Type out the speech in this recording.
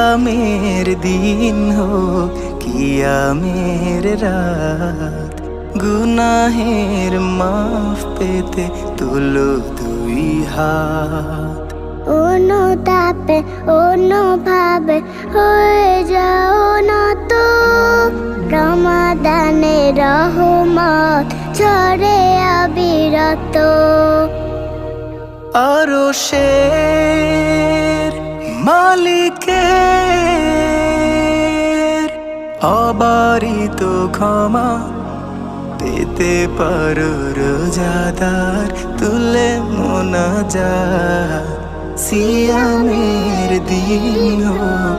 সিয়ামের দিন হোক কিয়ামের রাত, গুনাহের মাফ পেতে তুলো দুই হাত। অনুতাপে অনুভাবে হয়ে যাও না তো, রমাদানে রহমত ঝরে অবিরত। আরশের মালিকের অবারিত ক্ষমা পেতে পারো রোজাদার, তুলে মোনাজাত। সিয়ামের দিন হোক